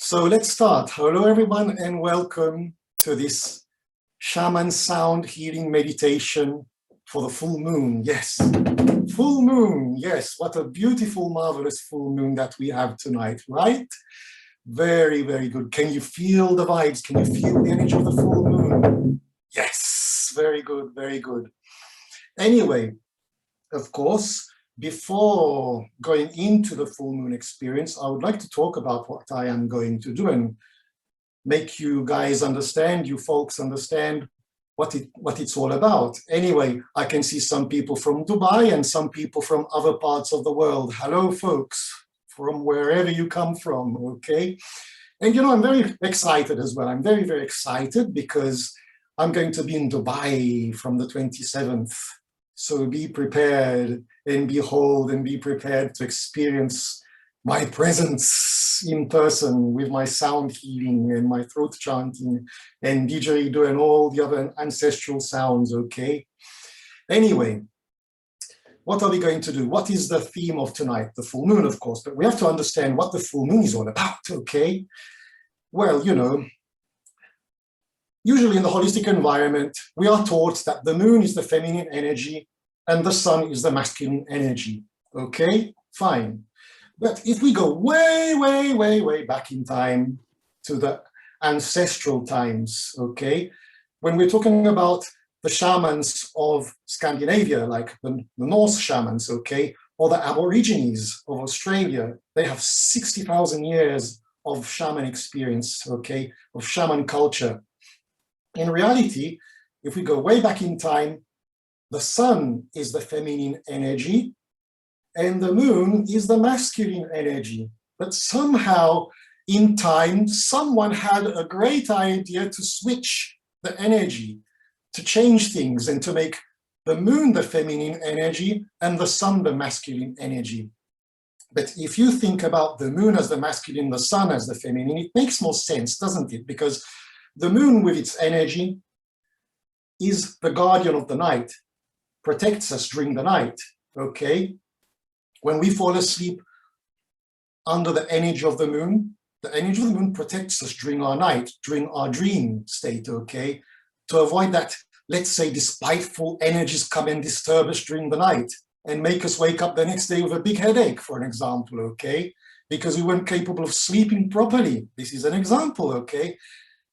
So let's start. Hello everyone and welcome to this Shaman Sound healing meditation for the full moon. Yes, full moon. Yes, what a beautiful, marvelous full moon that we have tonight, right? Very, very good. Can you feel the vibes? Can you feel the energy of the full moon? Yes, very good, very good. Anyway, of course, before going into the full moon experience, I would like to talk about what I am going to do and make you guys understand, you folks understand what it's all about. Anyway, I can see some people from Dubai and some people from other parts of the world. Hello, folks, from wherever you come from, okay? And you know, I'm very excited as well. I'm very, very excited because I'm going to be in Dubai from the 27th. So be prepared and behold and be prepared to experience my presence in person with my sound healing and my throat chanting and didgeridoo and all the other ancestral sounds, okay? Anyway, what are we going to do? What is the theme of tonight? The full moon, of course, but we have to understand what the full moon is all about, okay? Well, you know, usually in the holistic environment, we are taught that the moon is the feminine energy and the sun is the masculine energy. Okay, fine. But if we go way, way, way, way back in time to the ancestral times, okay, when we're talking about the shamans of Scandinavia, like the Norse shamans, okay, or the Aborigines of Australia, they have 60,000 years of shaman experience, okay, of shaman culture. In reality, if we go way back in time, the sun is the feminine energy and the moon is the masculine energy. But somehow in time, someone had a great idea to switch the energy, to change things and to make the moon the feminine energy and the sun the masculine energy. But if you think about the moon as the masculine, the sun as the feminine, it makes more sense, doesn't it? Because the moon with its energy is the guardian of the night, protects us during the night, okay? When we fall asleep under the energy of the moon protects us during our night, during our dream state, okay? To avoid that, let's say, despiteful energies come and disturb us during the night and make us wake up the next day with a big headache, for an example, okay? Because we weren't capable of sleeping properly. This is an example, okay?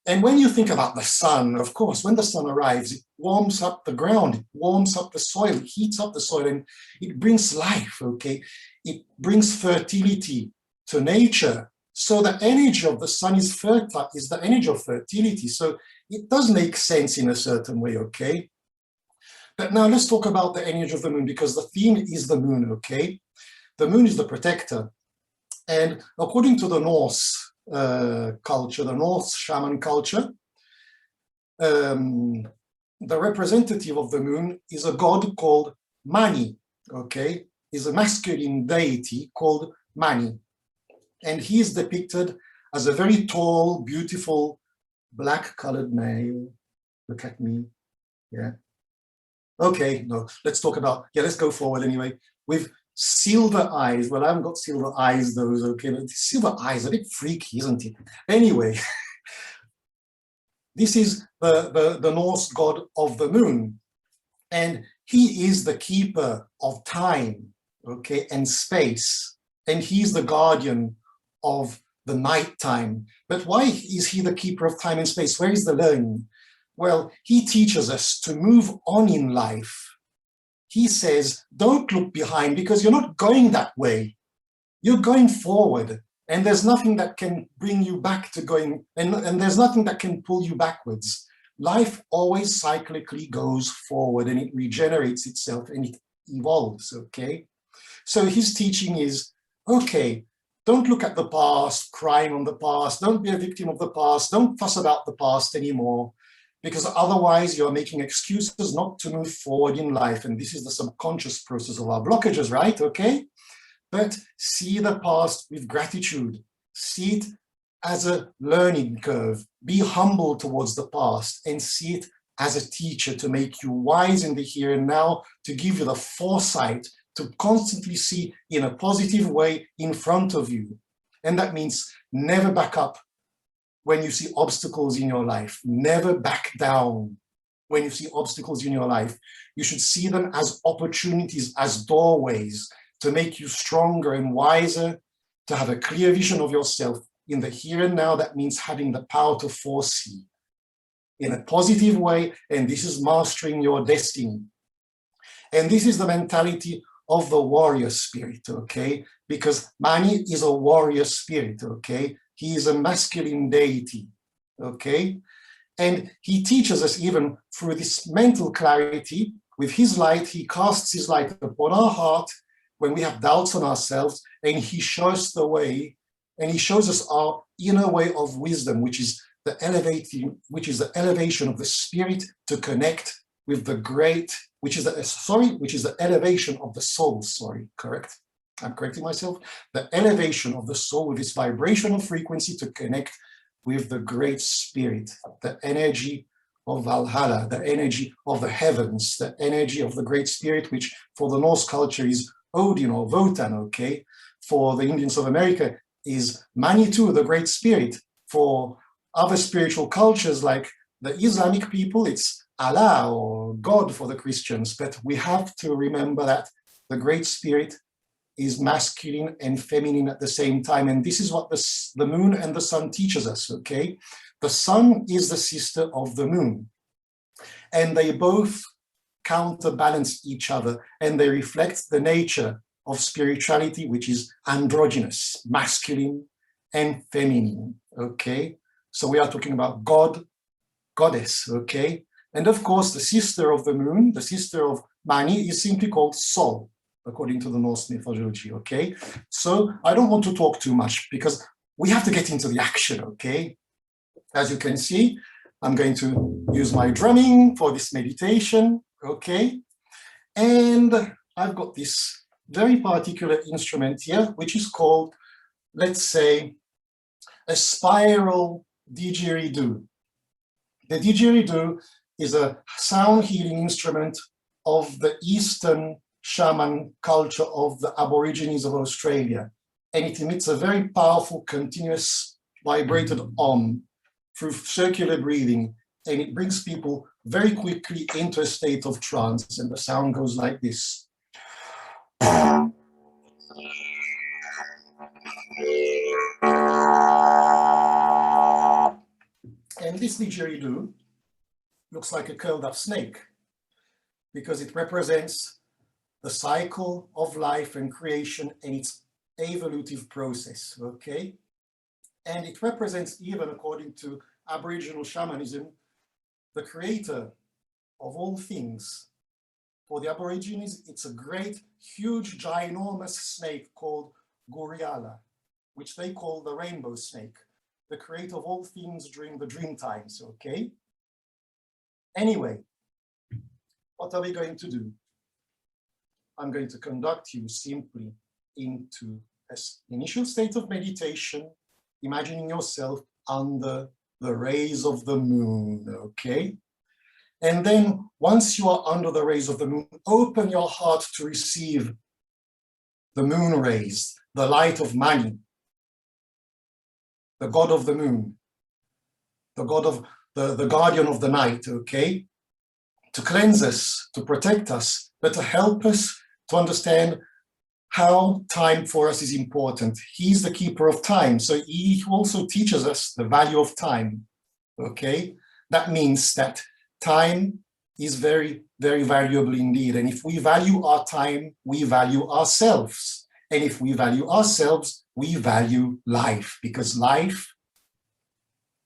And when you think about the sun, of course, when the sun arrives, it warms up the ground, it warms up the soil, it heats up the soil, and it brings life, okay? It brings fertility to nature. So the energy of the sun is fertile, is the energy of fertility. So it does make sense in a certain way, okay? But now let's talk about the energy of the moon, because the theme is the moon, okay? The moon is the protector. And according to the Norse culture, the Norse shaman culture, the representative of the moon is a god called Mani, okay? Is a masculine deity called Mani. And he is depicted as a very tall, beautiful, black-colored male. Look at me, yeah. Okay, no, let's talk about, yeah, let's go forward anyway. With silver eyes. Well, I haven't got silver eyes, those, okay, but silver eyes, a bit freaky, isn't it? Anyway, this is the Norse god of the moon, and he is the keeper of time, okay, and space, and he's the guardian of the nighttime. But why is he the keeper of time and space? Where is the learning? Well, he teaches us to move on in life. He says, don't look behind because you're not going that way. You're going forward, and there's nothing that can bring you back to going, and there's nothing that can pull you backwards. Life always cyclically goes forward and it regenerates itself and it evolves, okay? So his teaching is, okay, don't look at the past, crying on the past, don't be a victim of the past, don't fuss about the past anymore, because otherwise you're making excuses not to move forward in life. And this is the subconscious process of our blockages, right? Okay? But see the past with gratitude. See it as a learning curve. Be humble towards the past and see it as a teacher to make you wise in the here and now, to give you the foresight to constantly see in a positive way in front of you. And that means never back up when you see obstacles in your life. Never back down when you see obstacles in your life. You should see them as opportunities, as doorways to make you stronger and wiser, to have a clear vision of yourself in the here and now. That means having the power to foresee in a positive way, and this is mastering your destiny. And this is the mentality of the warrior spirit, okay? Because Mani is a warrior spirit, okay? He is a masculine deity, okay? And he teaches us even through this mental clarity. With his light, he casts his light upon our heart when we have doubts on ourselves, and he shows the way, and he shows us our inner way of wisdom, which is the elevation of the spirit to connect with the great, which is the elevation of the soul, correct? I'm correcting myself. The elevation of the soul with its vibrational frequency to connect with the great spirit, the energy of Valhalla, the energy of the heavens, the energy of the great spirit, which for the Norse culture is Odin or Wotan, okay? For the Indians of America is Manitou, the great spirit. For other spiritual cultures like the Islamic people, it's Allah or God for the Christians. But we have to remember that the great spirit is masculine and feminine at the same time. And this is what the moon and the sun teaches us, okay? The sun is the sister of the moon, and they both counterbalance each other, and they reflect the nature of spirituality, which is androgynous, masculine and feminine, okay? So we are talking about God, goddess, okay? And of course, the sister of the moon, the sister of Mani, is simply called Sol, according to the Norse mythology, okay? So I don't want to talk too much because we have to get into the action, okay? As you can see, I'm going to use my drumming for this meditation, okay? And I've got this very particular instrument here, which is called, let's say, a spiral didgeridoo. The didgeridoo is a sound healing instrument of the Eastern shaman culture of the Aborigines of Australia. And it emits a very powerful, continuous, vibrated om through circular breathing. And it brings people very quickly into a state of trance. And the sound goes like this. And this didgeridoo looks like a curled up snake because it represents the cycle of life and creation and its evolutive process, okay? And it represents, even according to Aboriginal shamanism, the creator of all things. For the Aborigines, it's a great, huge, ginormous snake called Guriala, which they call the rainbow snake, the creator of all things during the dream times, okay? Anyway, what are we going to do? I'm going to conduct you simply into an initial state of meditation, imagining yourself under the rays of the moon, okay? And then once you are under the rays of the moon, open your heart to receive the moon rays, the light of Mani, the god of the moon, the god of the guardian of the night, okay? To cleanse us, to protect us, but to help us to understand how time for us is important. He's the keeper of time, so he also teaches us the value of time, okay? That means that time is very, very valuable indeed. And if we value our time, we value ourselves. And if we value ourselves, we value life, because life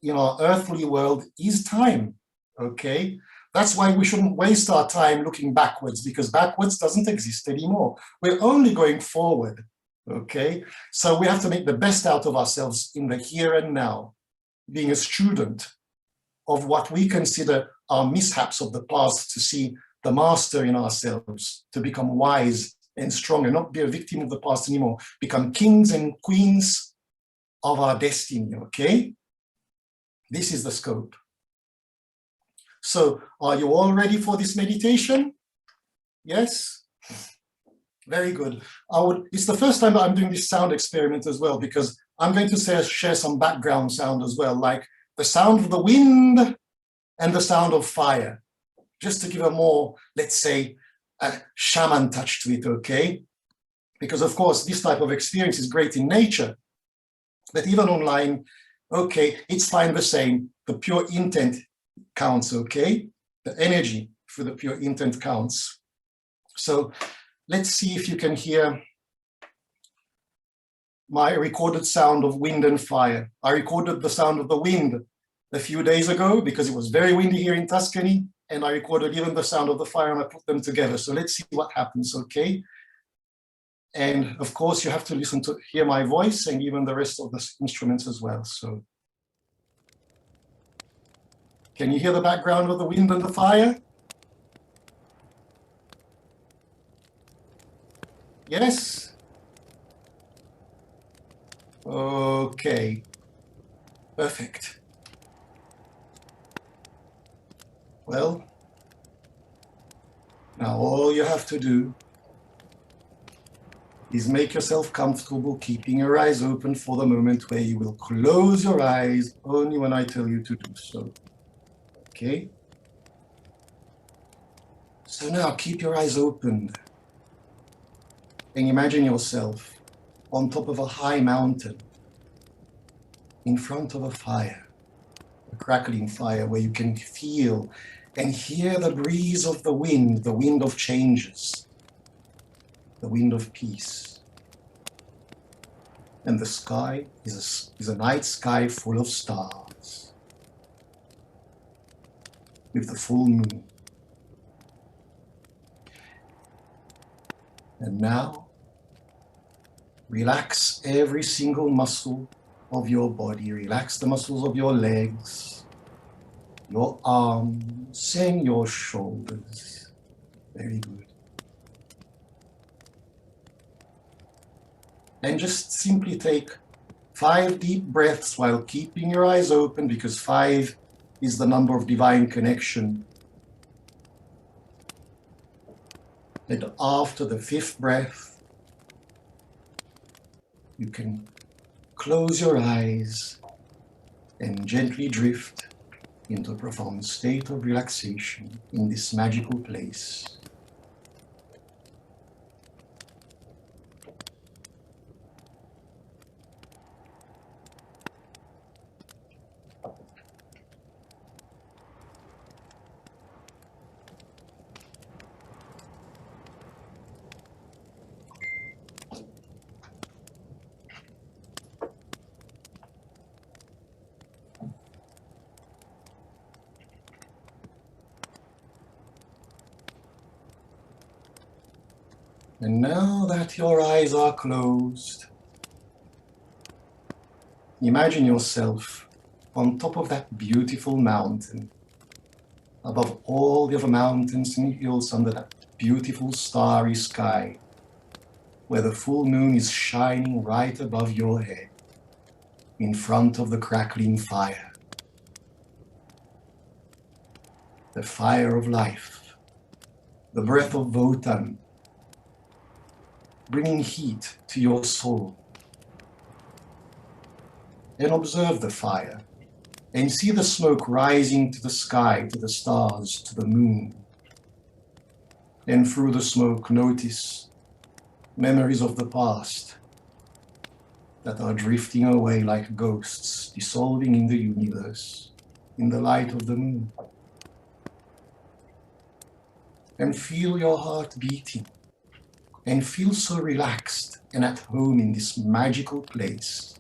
in our earthly world is time, okay? That's why we shouldn't waste our time looking backwards, because backwards doesn't exist anymore. We're only going forward, okay? So we have to make the best out of ourselves in the here and now, being a student of what we consider our mishaps of the past, to see the master in ourselves, to become wise and strong and not be a victim of the past anymore, become kings and queens of our destiny, okay? This is the scope. So are you all ready for this meditation? Yes? Very good. It's the first time that I'm doing this sound experiment as well, because I'm going to share some background sound as well, like the sound of the wind and the sound of fire, just to give a more, let's say, a shaman touch to it, okay? Because of course, this type of experience is great in nature, but even online, okay, it's fine the same. The pure intent counts, okay? The energy for the pure intent counts. So let's see if you can hear my recorded sound of wind and fire. I recorded the sound of the wind a few days ago because it was very windy here in Tuscany, and I recorded even the sound of the fire and I put them together. So let's see what happens, okay? And of course, you have to listen to hear my voice and even the rest of the instruments as well. So can you hear the background of the wind and the fire? Yes? Okay, perfect. Well, now all you have to do is make yourself comfortable, keeping your eyes open for the moment where you will close your eyes only when I tell you to do so. Okay? So now keep your eyes open and imagine yourself on top of a high mountain in front of a fire, a crackling fire where you can feel and hear the breeze of the wind of changes, the wind of peace. And the sky is a night sky full of stars with the full moon. And now, relax every single muscle of your body. Relax the muscles of your legs, your arms, and your shoulders. Very good. And just simply take 5 deep breaths while keeping your eyes open, because 5 is the number of divine connection. And after the 5th breath, you can close your eyes and gently drift into a profound state of relaxation in this magical place. And now that your eyes are closed, imagine yourself on top of that beautiful mountain, above all the other mountains and hills under that beautiful starry sky, where the full moon is shining right above your head, in front of the crackling fire. The fire of life, the breath of Votan, bringing heat to your soul. And observe the fire, and see the smoke rising to the sky, to the stars, to the moon. And through the smoke, notice memories of the past that are drifting away like ghosts, dissolving in the universe, in the light of the moon. And feel your heart beating, and feel so relaxed and at home in this magical place.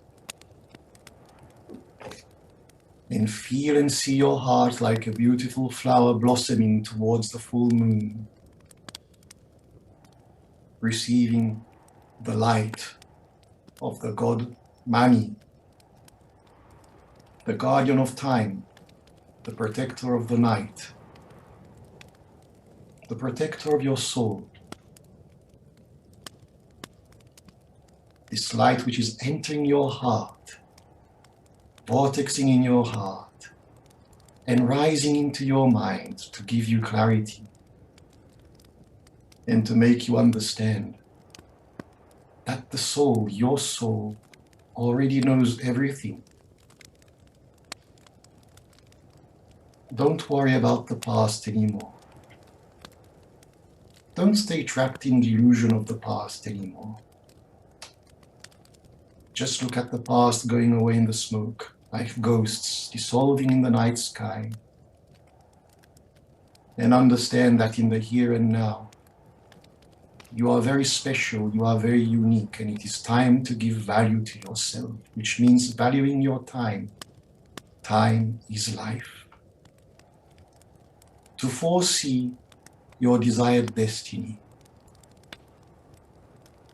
And feel and see your heart like a beautiful flower blossoming towards the full moon, receiving the light of the god Mani, the guardian of time, the protector of the night, the protector of your soul. This light which is entering your heart, vortexing in your heart, and rising into your mind to give you clarity and to make you understand that the soul, your soul, already knows everything. Don't worry about the past anymore. Don't stay trapped in the illusion of the past anymore. Just look at the past going away in the smoke, like ghosts dissolving in the night sky, and understand that in the here and now, you are very special, you are very unique, and it is time to give value to yourself, which means valuing your time. Time is life. To foresee your desired destiny,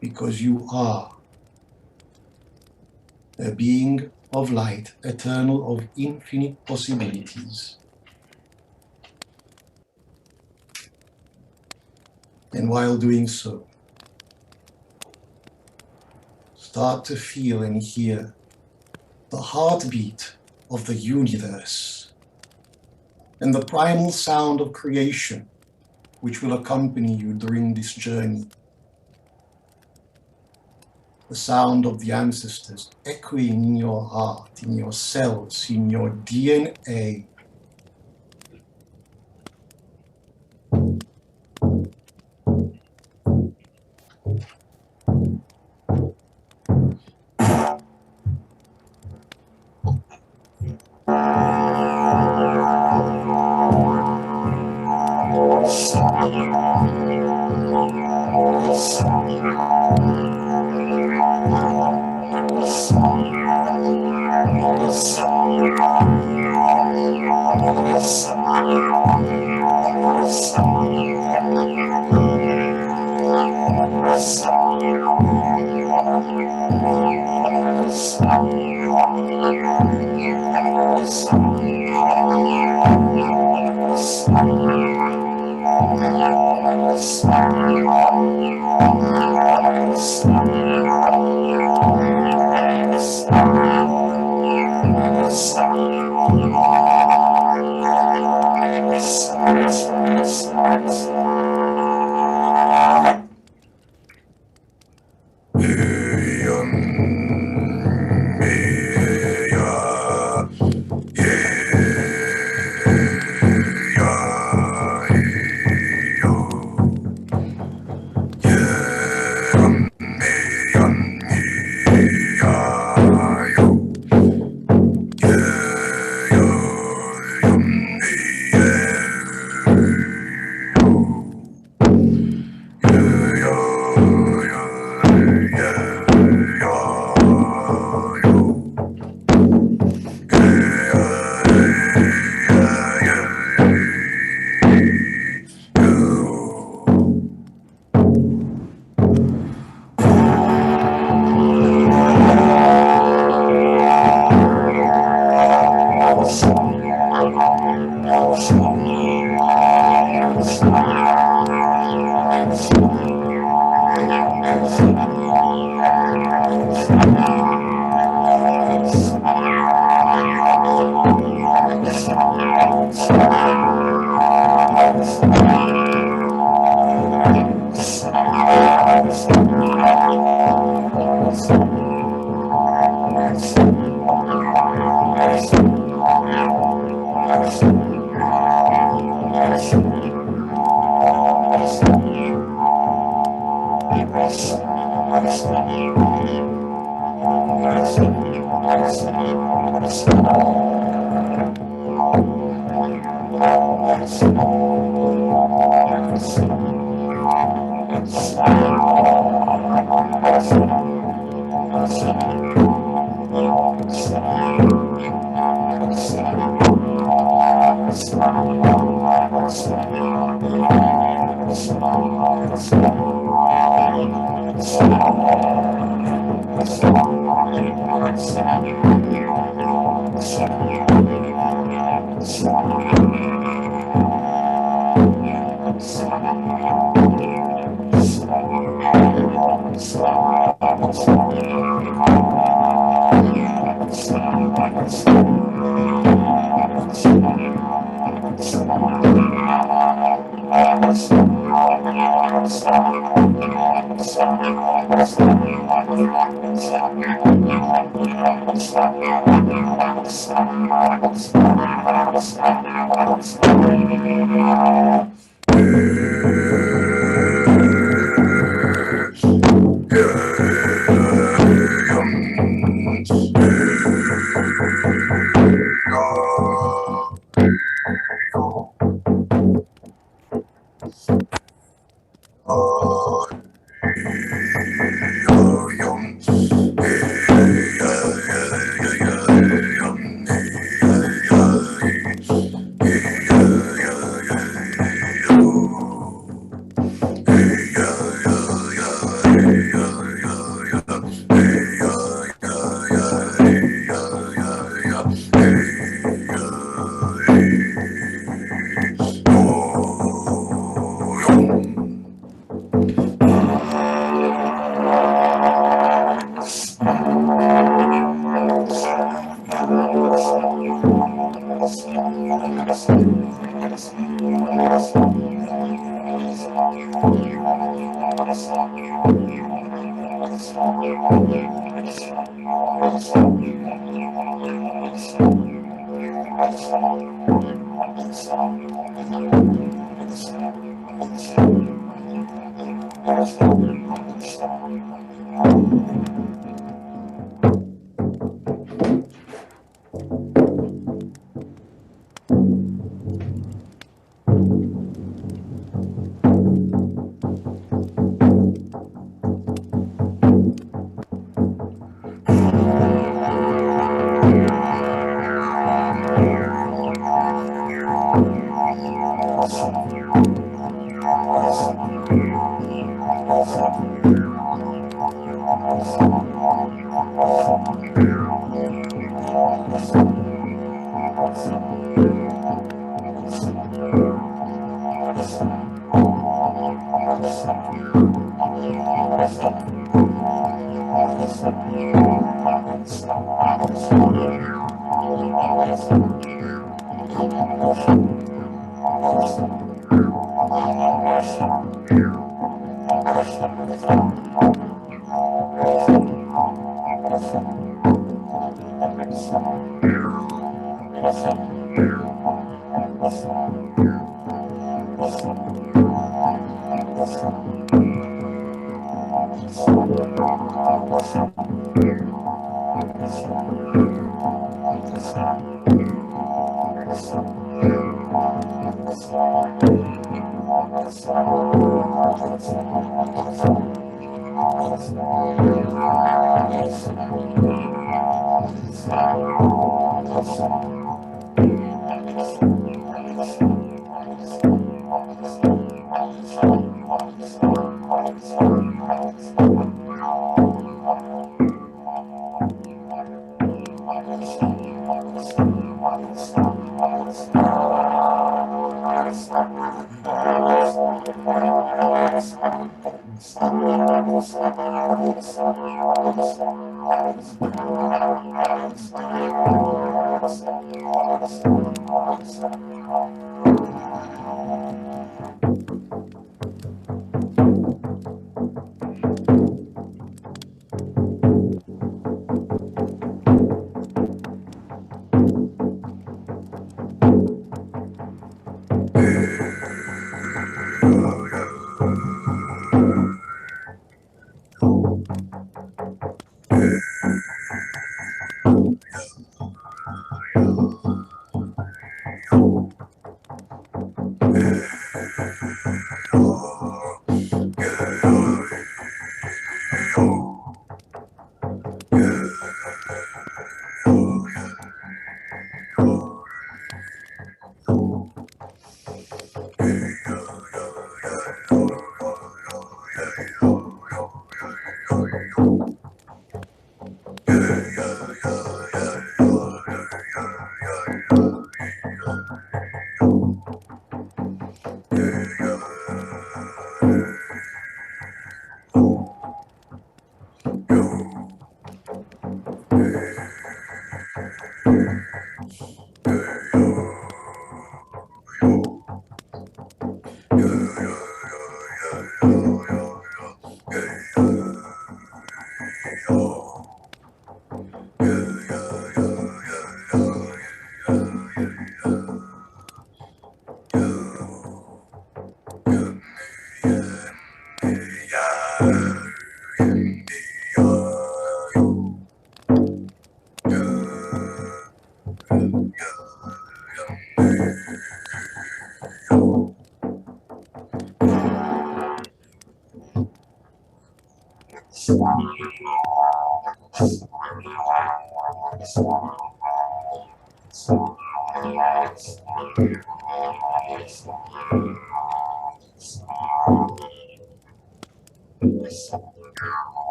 because you are a being of light, eternal, of infinite possibilities. And while doing so, start to feel and hear the heartbeat of the universe and the primal sound of creation, which will accompany you during this journey. The sound of the ancestors echoing in your heart, in your cells, in your DNA.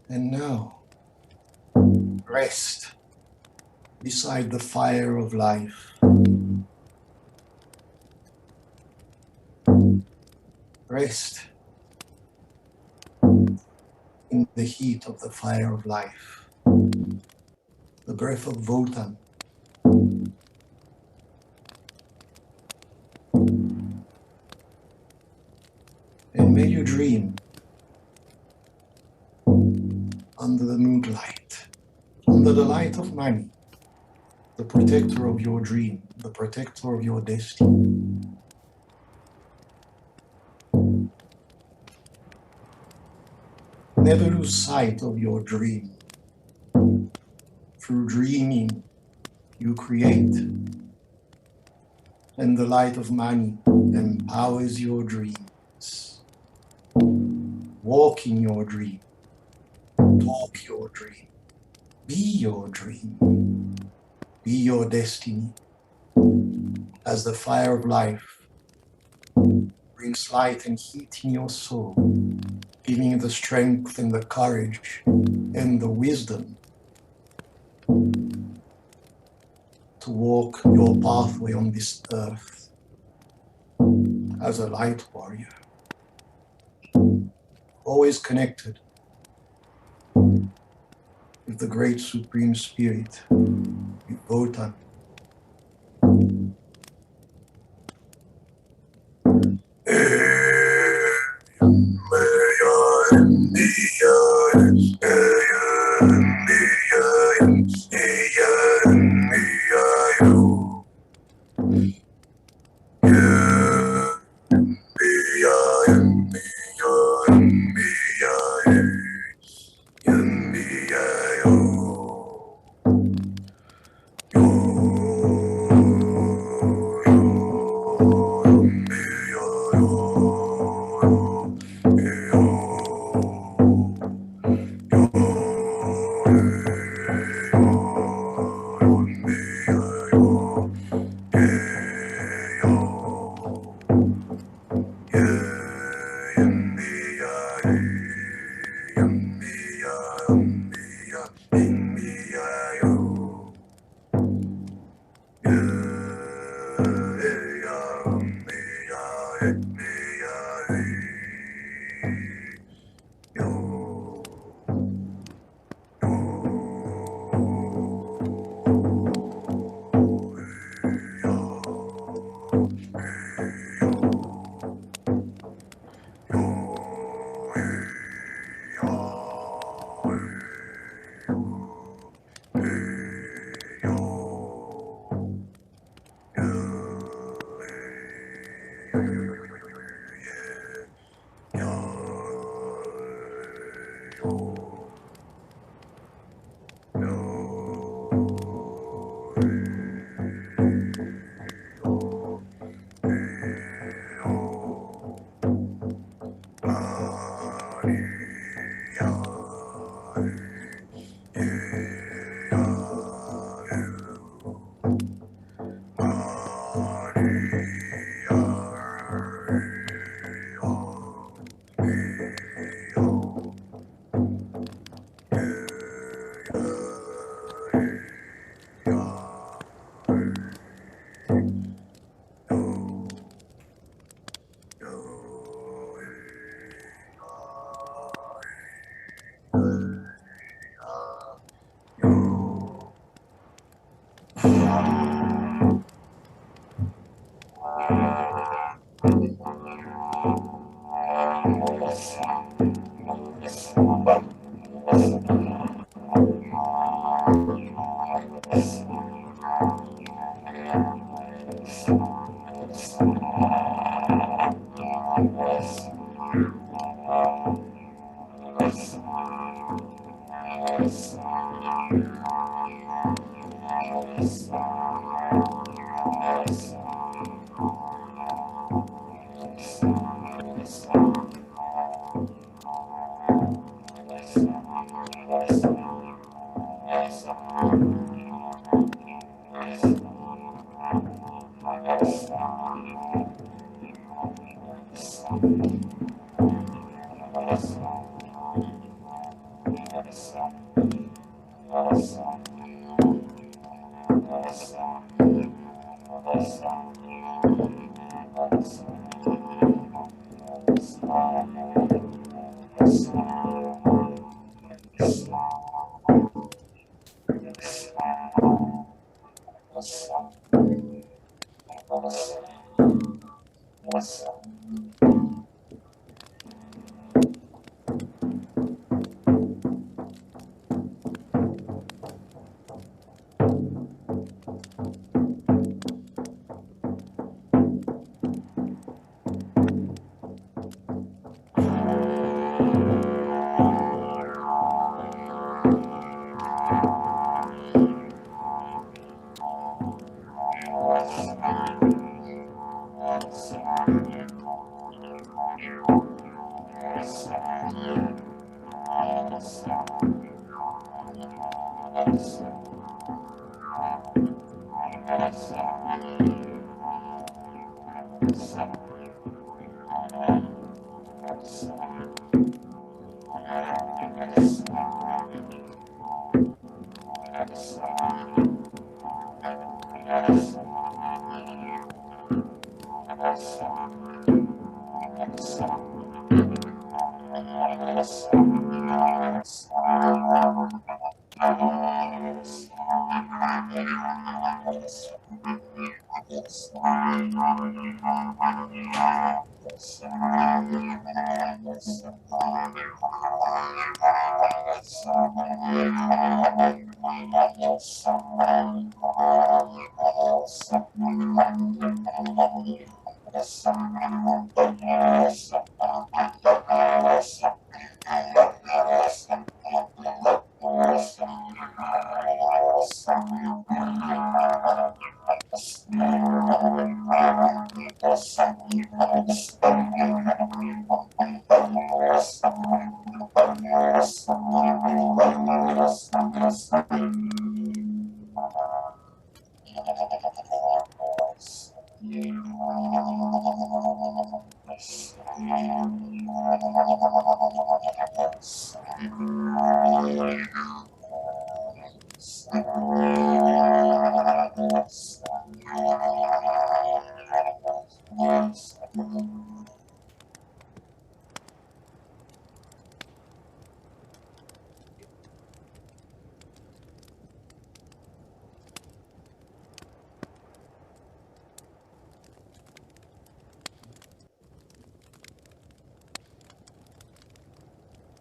And now, rest beside the fire of life. Rest in the heat of the fire of life, the breath of Wotan. And may you dream under the moonlight, under the light of Mani, the protector of your dream, the protector of your destiny. Never lose sight of your dream. Through dreaming, you create, and the light of Mani empowers your dreams. Walk in your dream, talk your dream, be your dream, be your destiny. As the fire of life brings light and heat in your soul, giving you the strength and the courage and the wisdom to walk your pathway on this earth as a light warrior, always connected with the great Supreme Spirit, with Wotan.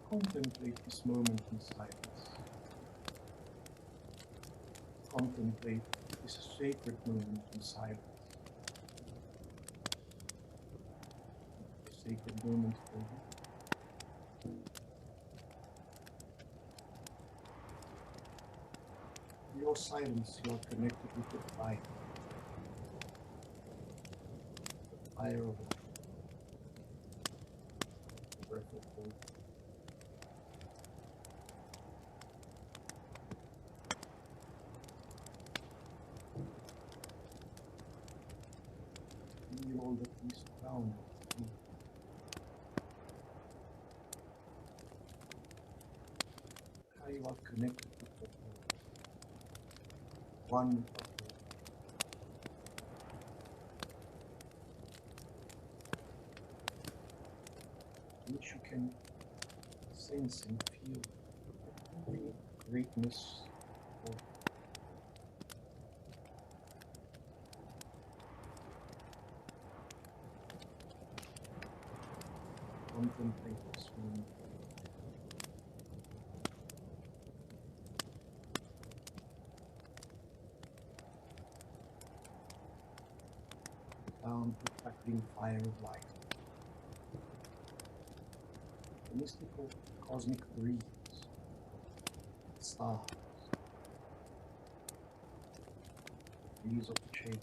Contemplate this moment in silence. Contemplate this sacred moment in silence. A sacred moment for you. your silence, you are connected with the fire. The fire of life. The breath of hope. Feel all the peace around you. How you are connected with the world. One with the world. Which you can sense and feel the greatness of contemplate this room. Down the crackling fire of life. The mystical cosmic breeze. Stars. The breeze of change.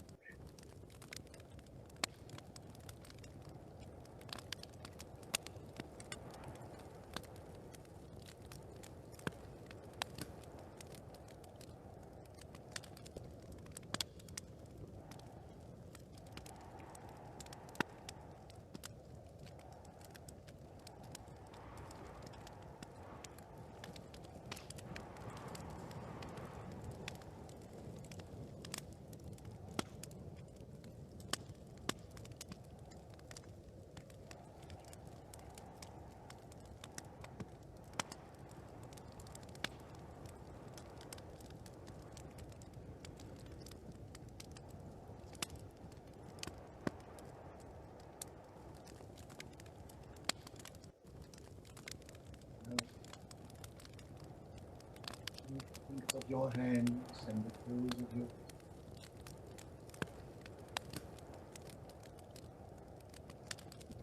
Think of your hands and the toes of your feet.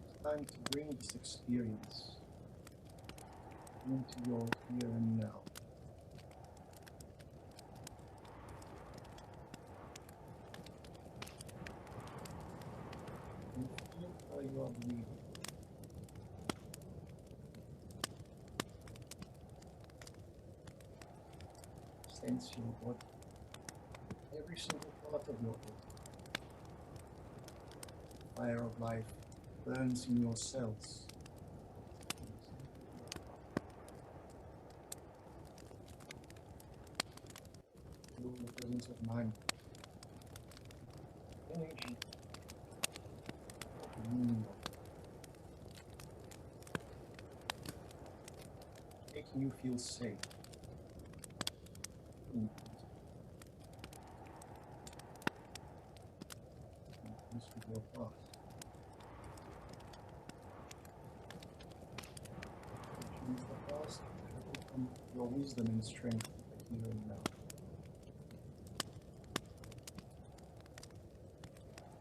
It's time to bring this experience into your here and now. And feel how you are breathing. Sense your body, every single part of your body. Fire of life burns in your cells. Feel the presence of mind, energy of the moon, making you feel safe. With your past. Choose the past to become your wisdom and strength here and now.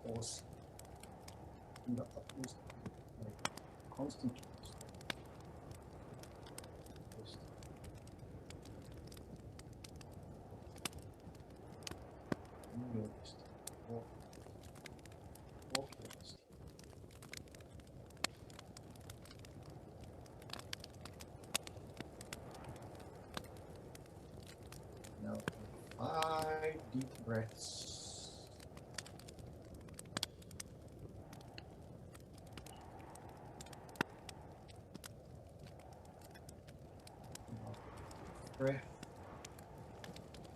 Force in the utmost, like constantly. Now, 5 deep breaths. Now, breath.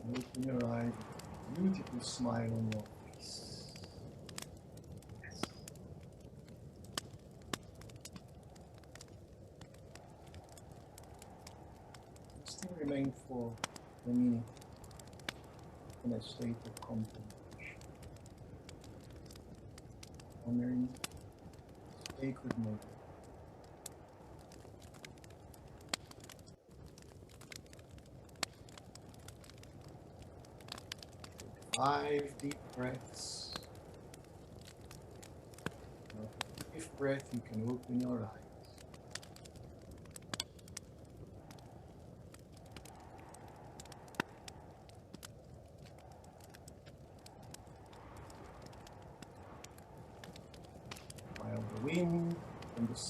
And open your eyes with a beautiful smile on your face. Yes. Still remain for a minute in a state of contemplation, honoring sacred moment. Take 5 deep breaths. Now, with each breath, you can open your eyes.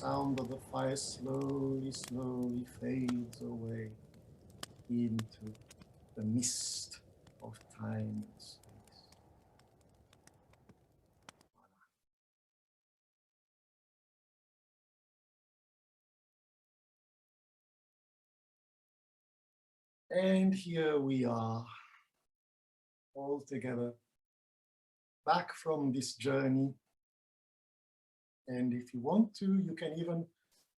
sound of the fire slowly, slowly fades away into the mist of time and space. And here we are, all together, back from this journey. And if you want to, you can even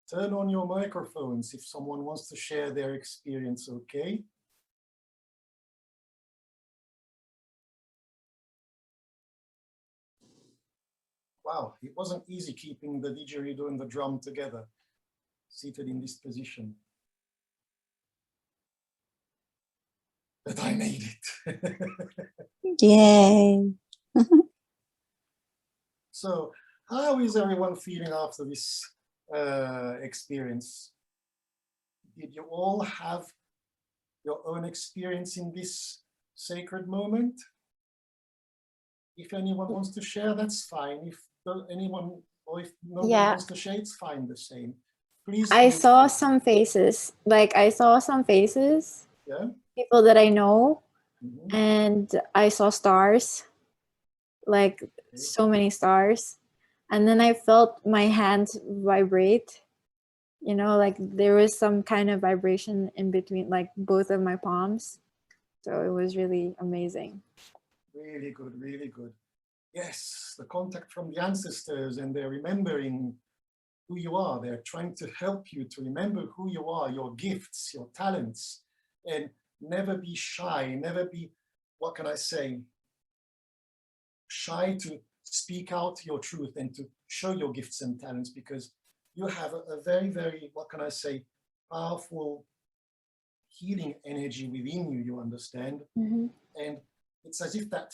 turn on your microphones if someone wants to share their experience, okay? Wow, it wasn't easy keeping the didgeridoo and the drum together, seated in this position. But I made it. Yay. So how is everyone feeling after this experience? Did you all have your own experience in this sacred moment? If anyone wants to share, that's fine. If anyone, or if nobody wants to share, it's fine the same. Please. I saw some faces, Yeah. People that I know, and I saw stars, like so many stars. And then I felt my hands vibrate, you know, like there was some kind of vibration in between, like both of my palms. So it was really amazing. Really good, really good. Yes, the contact from the ancestors, and they're remembering who you are. They're trying to help you to remember who you are, your gifts, your talents, and never be shy, never be, what can I say, shy to speak out your truth and to show your gifts and talents, because you have a very, very, what can I say, powerful healing energy within you, you understand? And it's as if that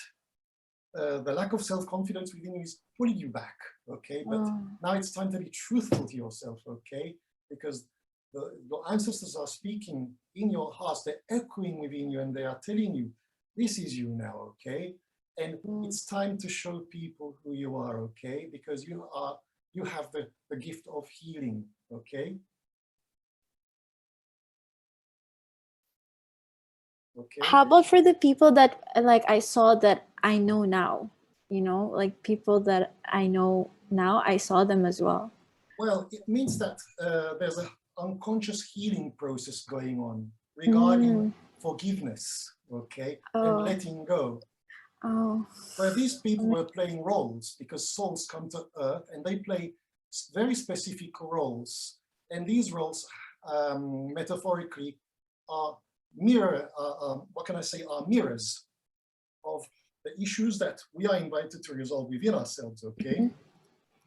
the lack of self-confidence within you is pulling you back, okay? But now it's time to be truthful to yourself, okay? Because your ancestors are speaking in your heart, they're echoing within you, and they are telling you, this is you now, okay? And it's time to show people who you are, okay? Because you have the gift of healing, okay? Okay. How about for the people that like I saw that I know now, you know, like people that I know now, I saw them as well? Well, it means that there's an unconscious healing process going on regarding forgiveness, okay, and letting go. Where these people were playing roles, because souls come to Earth and they play very specific roles, and these roles, metaphorically, are what can I say, are mirrors of the issues that we are invited to resolve within ourselves, okay?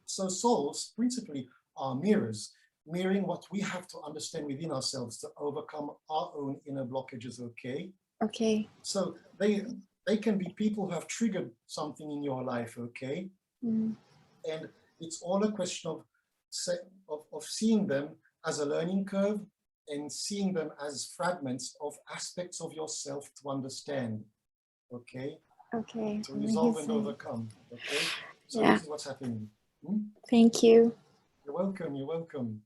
So souls principally are mirrors, mirroring what we have to understand within ourselves to overcome our own inner blockages, okay? Okay. So they can be people who have triggered something in your life, okay? And it's all a question of seeing them as a learning curve and seeing them as fragments of aspects of yourself to understand, okay? Okay. To resolve and overcome, okay? So this is what's happening. Thank you. You're welcome, you're welcome.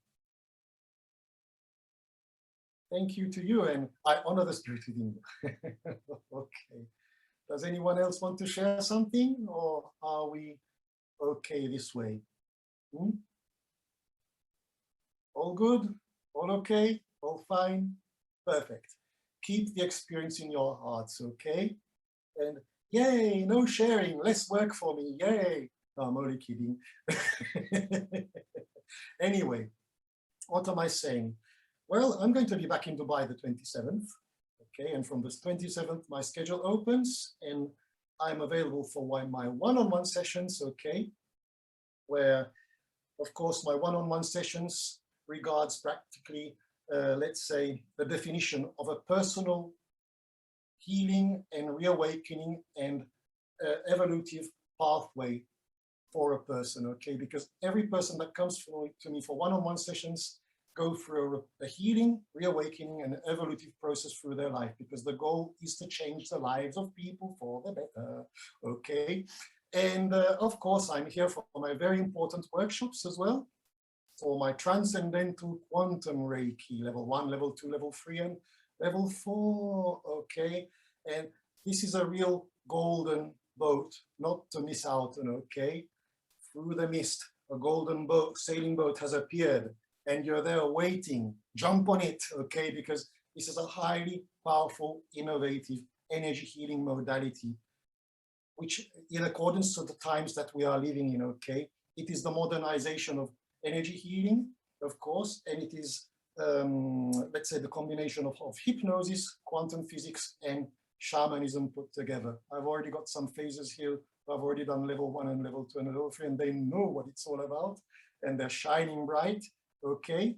Thank you to you, and I honor the spirit within you. Okay. Does anyone else want to share something, or are we okay this way? All good? All okay? All fine? Perfect. Keep the experience in your hearts, okay? And yay, no sharing, less work for me, yay. No, I'm only kidding. Anyway, what am I saying? Well, I'm going to be back in Dubai the 27th, okay? And from the 27th, my schedule opens, and I'm available for my one-on-one sessions, okay? Where, of course, my one-on-one sessions regards practically, let's say, the definition of a personal healing and reawakening and evolutive pathway for a person, okay? Because every person that comes to me for one-on-one sessions go through a healing, reawakening, and evolutive process through their life, because the goal is to change the lives of people for the better, okay? And of course, I'm here for my very important workshops as well. for my transcendental quantum Reiki, level 1, level 2, level 3, and level 4, okay? And this is a real golden boat, not to miss out on, okay? Through the mist, a golden boat, sailing boat has appeared, and you're there waiting. Jump on it, okay? Because this is a highly powerful, innovative energy healing modality, which in accordance to the times that we are living in, okay? It is the modernization of energy healing, of course, and it is, let's say, the combination of hypnosis, quantum physics, and shamanism put together. I've already got some phases here. I've already done level 1 and level 2 and level 3, and they know what it's all about, and they're shining bright, okay?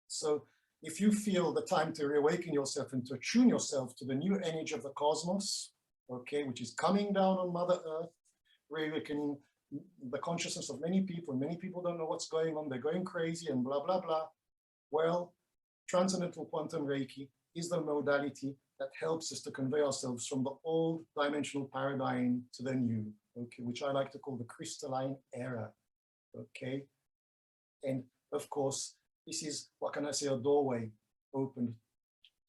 So if you feel the time to reawaken yourself and to attune yourself to the new energy of the cosmos, okay, which is coming down on Mother Earth, reawakening the consciousness of many people don't know what's going on, they're going crazy and blah, blah, blah. Well, Transcendental Quantum Reiki is the modality that helps us to convey ourselves from the old dimensional paradigm to the new, okay, which I like to call the crystalline era, okay? And of course, this is, what can I say, a doorway open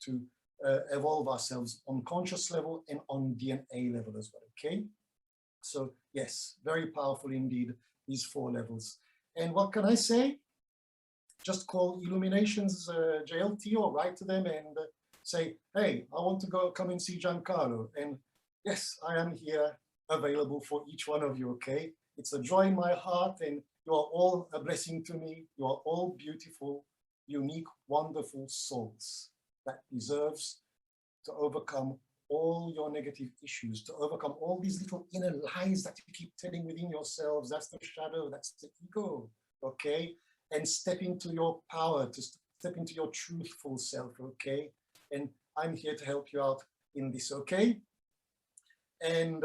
to evolve ourselves on conscious level and on DNA level as well, okay? So yes, very powerful indeed, these 4 levels. And what can I say? Just call Illuminations JLT or write to them and say, hey, I want to come and see Giancarlo. And yes, I am here available for each one of you, okay? It's a joy in my heart, and you are all a blessing to me. You are all beautiful, unique, wonderful souls that deserves to overcome all your negative issues, to overcome all these little inner lies that you keep telling within yourselves. That's the shadow, that's the ego, okay? And step into your power, to step into your truthful self, okay? And I'm here to help you out in this, okay? And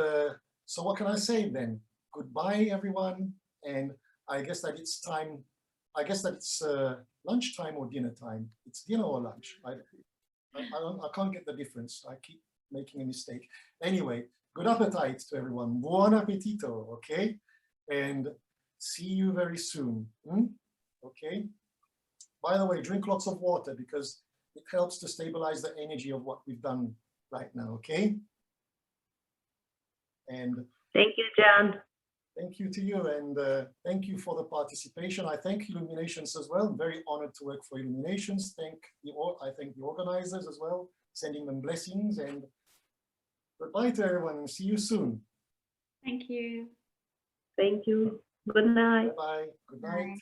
so what can I say then? Goodbye, everyone. And I guess that it's time, I guess that it's lunchtime or dinner time. It's dinner or lunch. I can't get the difference. I keep making a mistake. Anyway, good appetite to everyone. Buon appetito, okay? And see you very soon, okay? By the way, drink lots of water because it helps to stabilize the energy of what we've done right now, okay? And thank you, John. thank you to you, and thank you for the participation. I thank Illuminations as well. I'm very honored to work for Illuminations. I thank the organizers as well, sending them blessings, and goodbye to everyone, and see you soon. Thank you. Thank you. Good night. Bye-bye. Good night.